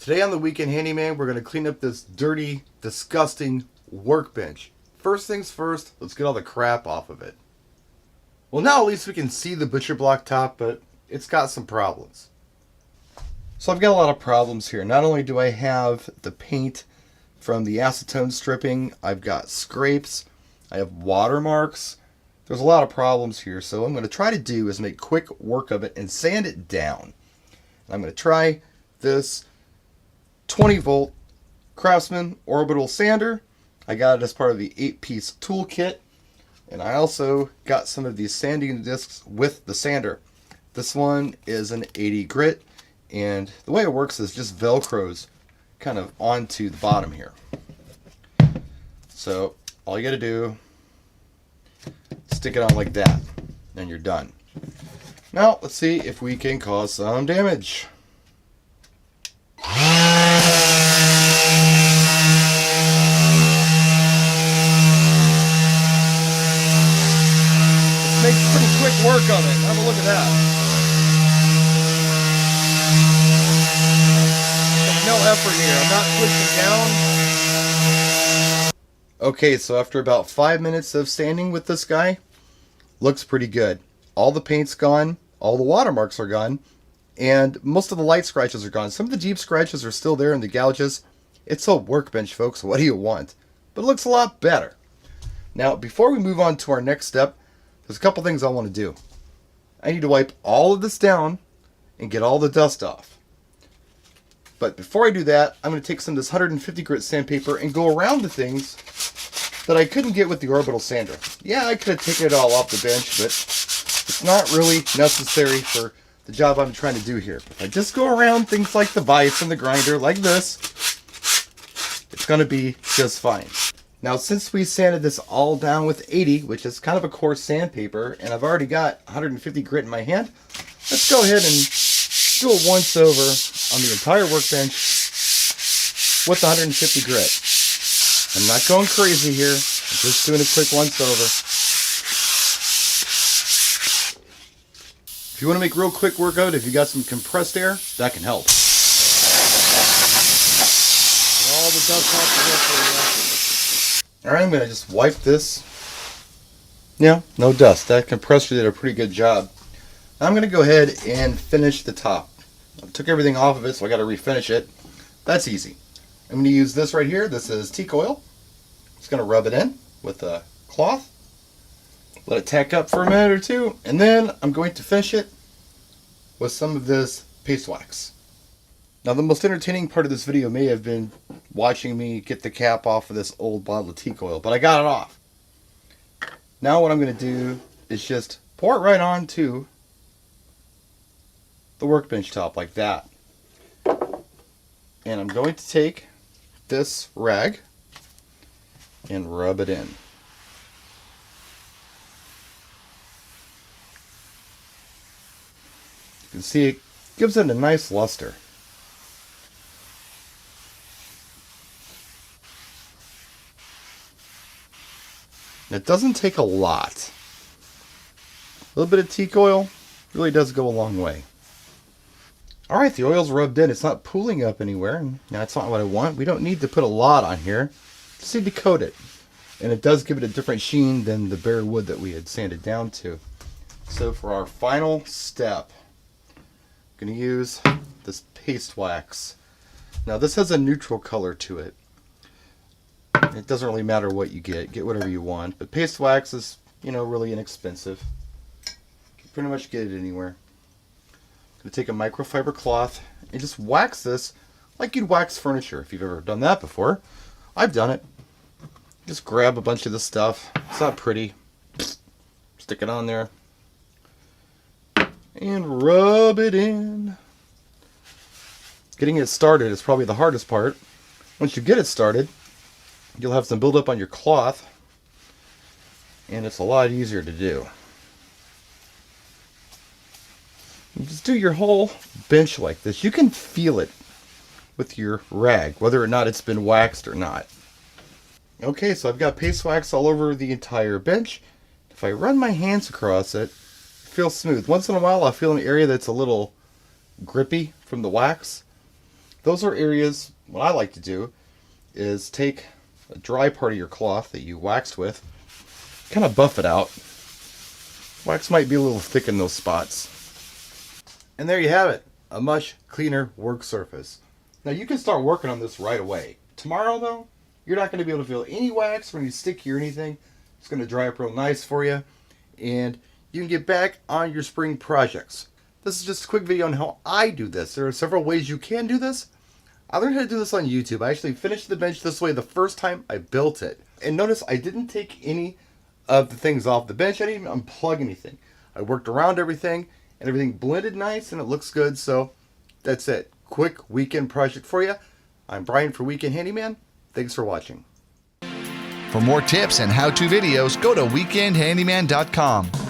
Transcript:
Today on the Weekend Handyman, we're going to clean up this dirty, disgusting workbench. First things first, let's get all the crap off of it. Well, now at least we can see the butcher block top, but it's got some problems. So I've got a lot of problems here. Not only do I have the paint from the acetone stripping, I've got scrapes, I have watermarks. There's a lot of problems here, so what I'm going to try to do is make quick work of it and sand it down. I'm going to try this 20-volt Craftsman orbital sander. I got it as part of the 8-piece toolkit, and I also got some of these sanding discs with the sander. This one is an 80 grit, and the way it works is just velcros kind of onto the bottom here. So all you got to do, stick it on like that, and you're done. Now let's see if we can cause some damage. Makes pretty quick work of it. Have a look at that. No effort here. I'm not pushing down. Okay, so after about 5 minutes of sanding with this guy, looks pretty good. All the paint's gone, all the watermarks are gone, and most of the light scratches are gone. Some of the deep scratches are still there in the gouges. It's a workbench, folks. What do you want? But it looks a lot better. Now, before we move on to our next step, there's a couple things I want to do. I need to wipe all of this down and get all the dust off. But before I do that, I'm going to take some of this 150 grit sandpaper and go around the things that I couldn't get with the orbital sander. Yeah, I could have taken it all off the bench, but it's not really necessary for the job I'm trying to do here. If I just go around things like the vise and the grinder like this, it's going to be just fine. Now, since we sanded this all down with 80, which is kind of a coarse sandpaper, and I've already got 150 grit in my hand, let's go ahead and do a once over on the entire workbench with 150 grit. I'm not going crazy here. I'm just doing a quick once over. If you want to make real quick work of it, if you got some compressed air, that can help. Get all the dust off the rest of the Alright, I'm going to just wipe this. Yeah, no dust. That compressor did a pretty good job. Now I'm going to go ahead and finish the top. I took everything off of it, so I got to refinish it. That's easy. I'm going to use this right here. This is teak oil. Just going to rub it in with a cloth. Let it tack up for a minute or two. And then I'm going to finish it with some of this paste wax. Now, the most entertaining part of this video may have been watching me get the cap off of this old bottle of teak oil, but I got it off. Now what I'm going to do is just pour it right onto the workbench top like that. And I'm going to take this rag and rub it in. You can see it gives it a nice luster. It doesn't take a lot. A little bit of teak oil really does go a long way. Alright, the oil's rubbed in. It's not pooling up anywhere. And that's not what I want. We don't need to put a lot on here. Just need to coat it. And it does give it a different sheen than the bare wood that we had sanded down to. So for our final step, I'm going to use this paste wax. Now this has a neutral color to it. It doesn't really matter what you get whatever you want, but paste wax is, really inexpensive. You can pretty much get it anywhere. I'm going to take a microfiber cloth and just wax this like you'd wax furniture if you've ever done that before. I've done it. Just grab a bunch of this stuff. It's not pretty. Stick it on there and rub it in. Getting it started is probably the hardest part. Once you get it started, you'll have some buildup on your cloth, and it's a lot easier to do. You just do your whole bench like this. You can feel it with your rag, whether or not it's been waxed or not. Okay, so I've got paste wax all over the entire bench. If I run my hands across it, it feels smooth. Once in a while I'll feel an area that's a little grippy from the wax. those are areas, what I like to do is take a dry part of your cloth that you waxed with, kind of buff it out. Wax might be a little thick in those spots. And there you have it, a much cleaner work surface. Now you can start working on this right away. Tomorrow though, you're not going to be able to feel any wax or any sticky or anything. It's going to dry up real nice for you. And you can get back on your spring projects. This is just a quick video on how I do this. There are several ways you can do this. I learned how to do this on YouTube. I actually finished the bench this way the first time I built it. And notice I didn't take any of the things off the bench. I didn't even unplug anything. I worked around everything and everything blended nice and it looks good. So that's it. Quick weekend project for you. I'm Brian for Weekend Handyman. Thanks for watching. For more tips and how-to videos, go to weekendhandyman.com.